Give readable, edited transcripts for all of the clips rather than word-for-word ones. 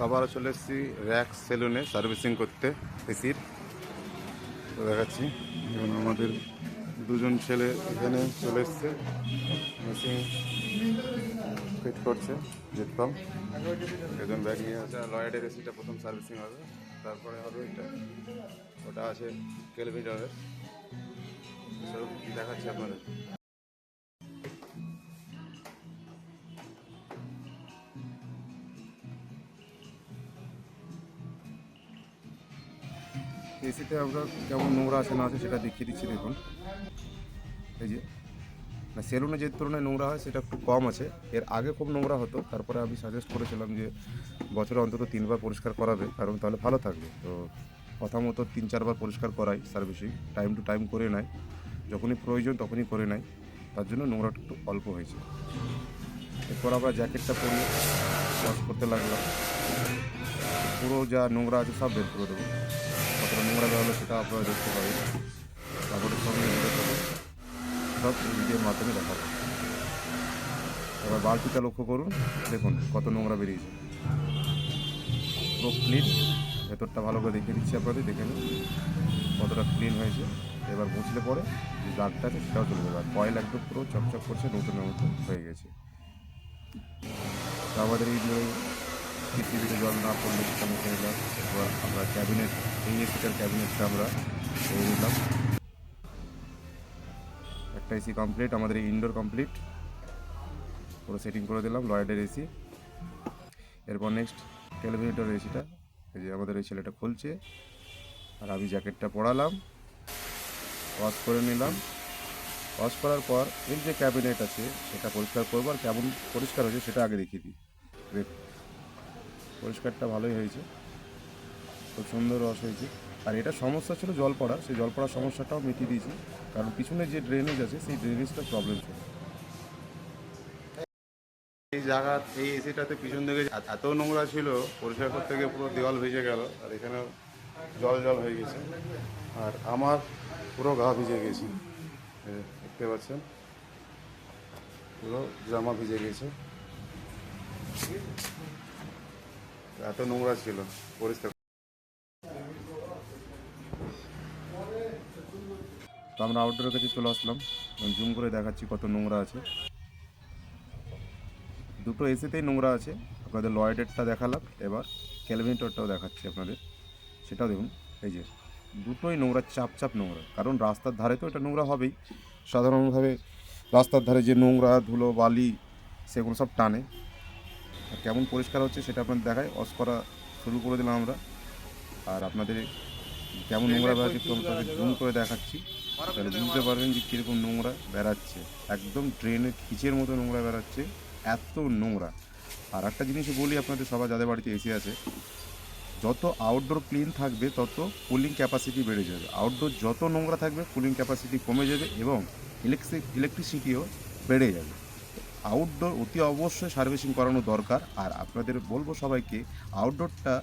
আবারও চলে এসেছি র্যাক্স সেলুনে সার্ভিসিং করতে এসির। তো দেখাচ্ছি এবং আমাদের দুজন ছেলে এখানে চলে এসছে, মেশিন ফিট করছে জেট পাম্প। একজন ব্যাগ নিয়ে আছে। লয়েডের এসিটা প্রথম সার্ভিসিং হবে, তারপরে হবে এটা, ওটা আছে কেলভিনারের। সব দেখাচ্ছি আপনাদের। এসিতে আমরা কেমন নোংরা আছে না আছে সেটা দেখিয়ে দিচ্ছি। দেখুন, এই যে সেলুনে যে তুলনায় নোংরা হয় সেটা একটু কম আছে। এর আগে খুব নোংরা হতো, তারপরে আমি সাজেস্ট করেছিলাম যে বছরে অন্তত 3বার পরিষ্কার করাবে, কারণ তাহলে ভালো থাকবে। তো কথা মতো 3-4বার পরিষ্কার করাই, সার্ভিসিং টাইম টু টাইম করে নেয়, যখনই প্রয়োজন তখনই করে নেয়। তার জন্য নোংরাটা একটু অল্প হয়েছে। এরপর আমরা জ্যাকেটটা পরিয়ে ওয়াশ করতে লাগলাম। পুরো যা নোংরা আছে সব বের করে দেবো। কতটা নোংরা বেরোলো সেটা আপনারা দেখতে পাবেন, কাপড়ের সঙ্গে ধরে দেবো, সব ভিডিওর মাধ্যমে দেখাবো। এবার বালতিটা লক্ষ্য করুন, দেখুন কত নোংরা বেরিয়েছে। পুরো ক্লিন, ভেতরটা ভালো করে দেখিয়ে দিচ্ছি আপনাদের, দেখে নিন কতটা ক্লিন হয়েছে। এবার মুছলে পরে যে দাগটা আছে সেটাও চলে যাবে। আর কয়েল একদম পুরো চকচক করছে, নতুনের মতো হয়ে গেছে। তো আমাদের এই পৃথিবীতে জল না পড়লে সেটা মুখে নিলাম। এবার আমরা ক্যাবিনেট, এই এসিটার ক্যাবিনেটটা আমরা করে নিলাম। একটা এসি কমপ্লিট, আমাদের এই ইনডোর কমপ্লিট, পুরো সেটিং করে দিলাম লয়েডের এসি। এরপর নেক্সট ক্যালকুলেটর এসিটা, এই যে আমাদের এই ছেলেটা খুলছে, আর আমি জ্যাকেটটা পরালাম, ওয়াশ করে নিলাম। ওয়াশ করার পর এর যে ক্যাবিনেট আছে সেটা পরিষ্কার করবো। আর কেমন পরিষ্কার হয়েছে সেটা আগে দেখিয়ে দিই। দেখুন, পরিষ্কারটা ভালোই হয়েছে, খুব সুন্দর ওয়াশ হয়েছে। আর এটা সমস্যা ছিল জল পড়া, সেই জল পড়ার সমস্যাটাও মিটিয়ে দিয়েছি, কারণ পিছনে যে ড্রেনেজ আছে সেই ড্রেনেজটা প্রবলেম ছিল। এই জায়গা, এই এসিটাতে পিছন দিকে এত নোংরা ছিল, পরিষ্কার করতে গিয়ে পুরো দেওয়াল ভিজে গেল। আর এখানে জল জল হয়ে গেছে, আর আমার পুরো গা ভিজে গেছে, দেখতে পাচ্ছেন পুরো জামা ভিজে গেছে, এত নোংরা ছিল পরিষ্কার। তো আমরা আউটডোরের কাছে চলে আসলাম, জুম করে দেখাচ্ছি কত নোংরা আছে। দুটো এসিতেই নোংরা আছে, আপনাদের লয়েডেরটা দেখালাম, এবার ক্যালভিনেটরটাও দেখাচ্ছি আপনাদের, সেটাও দেখুন। এই যে দুটোই নোংরা, চাপ চাপ নোংরা, কারণ রাস্তার ধারে তো এটা নোংরা হবেই। সাধারণভাবে রাস্তার ধারে যে নোংরা, ধুলো, বালি সেগুলো সব টানে। আর কেমন পরিষ্কার হচ্ছে সেটা আপনাদের দেখায়। ওয়াশ করা শুরু করে দিলাম আমরা, আর আপনাদের কেমন নোংরা বেড়াচ্ছে একটু আপনাদের জুম করে দেখাচ্ছি, তাহলে বুঝতে পারবেন যে কীরকম নোংরা বেড়াচ্ছে। একদম ড্রেনের খিচের মতো নোংরা বেড়াচ্ছে, এত নোংরা। আর একটা জিনিস বলি আপনাদের, সবার যাদের বাড়িতে এসি আছে, যত আউটডোর ক্লিন থাকবে তত কুলিং ক্যাপাসিটি বেড়ে যাবে। আউটডোর যত নোংরা থাকবে কুলিং ক্যাপাসিটি কমে যাবে এবং ইলেকট্রিসিটিও বেড়ে যাবে। আউটডোর অতি অবশ্যই সার্ভিসিং করানো দরকার। আর আপনাদের বলবো সবাইকে, আউটডোরটা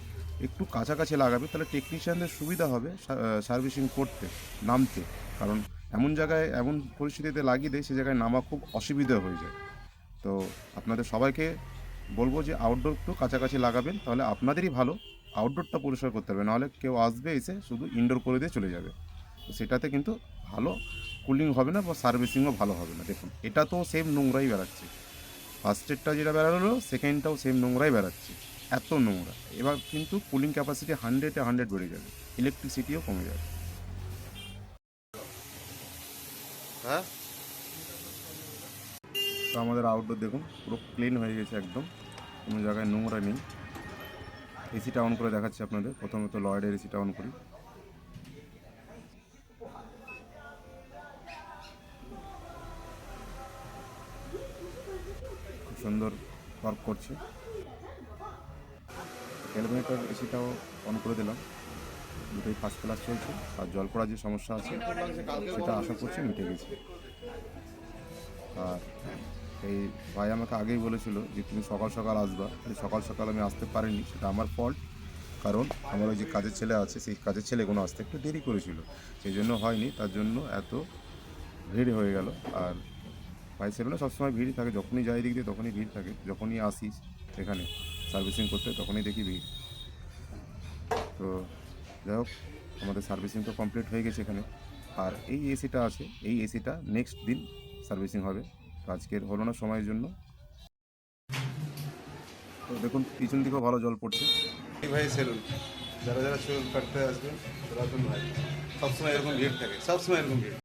একটু কাছাকাছি লাগাবে, তাহলে টেকনিশিয়ানদের সুবিধা হবে সার্ভিসিং করতে, নামতে। কারণ এমন জায়গায়, এমন পরিস্থিতিতে লাগিয়ে দেয় সে জায়গায় নামা খুব অসুবিধা হয়ে যায়। তো আপনাদের সবাইকে বলবো যে আউটডোর একটু কাছাকাছি লাগাবেন, তাহলে আপনাদেরই ভালো, আউটডোরটা পরিষ্কার করতে হবে। নাহলে কেউ আসবে, এসে শুধু ইনডোর করে দিয়ে চলে যাবে, তো সেটাতে কিন্তু ভালো কুলিং হবে না বা সার্ভিসিংও ভালো হবে না। দেখুন, এটা তো সেম নোংরাই বেড়াচ্ছে, ফার্স্টেরটা যেটা বেড়ালো সেকেন্ডটাও সেম নোংরাই বেড়াচ্ছে, এত নোংরা। এবার কিন্তু কুলিং ক্যাপাসিটি 100-এ 100 বেড়ে যাবে, ইলেকট্রিসিটিও কমে যাবে। হ্যাঁ, তো আমাদের আউটডোর দেখুন পুরো ক্লিন হয়ে গেছে, একদম কোনো জায়গায় নোংরা নেই। এসিটা অন করে দেখাচ্ছি আপনাদের, প্রথমত লয়েডের এসিটা অন করি। খুব সুন্দর ওয়ার্ক করছে। ক্যালকুলেটর এসিটাও অন করে দিলাম, দুটোই ফার্স্ট ক্লাস চলছে। আর জল পড়ার যে সমস্যা আছে সেটা আশা করছি মিটে গেছে। আর এই ভাই আমাকে আগেই বলেছিল যে তুমি সকাল সকাল আসবা, সকাল সকাল আমি আসতে পারিনি, সেটা আমার ফল্ট। কারণ আমার ওই যে কাজের ছেলে আছে, সেই কাজের ছেলেগুলো আসতে একটু দেরি করেছিল, সেই জন্য হয়নি, তার জন্য এত ভিড় হয়ে গেল। আর ভাই সেলুনে সবসময় ভিড় থাকে, যখনই যাই দিক দিয়ে তখনই ভিড় থাকে, যখনই আসিস এখানে সার্ভিসিং করতে, তখনই দেখি ভিড়। তো যাই হোক, আমাদের সার্ভিসিং তো কমপ্লিট হয়ে গেছে এখানে। আর এই এসিটা আছে, এই এসিটা নেক্সট দিন সার্ভিসিং হবে। তো আজকের হলো না সময়ের জন্য। তো দেখুন পিছন দিকেও ভালো জল পড়ছে। এই ভাই সেলুন, যারা যারা চুল কাটতে আসবেন চলে আসুন ভাই, সবসময় এরকম ভিড় থাকে, সবসময় এরকম ভিড়।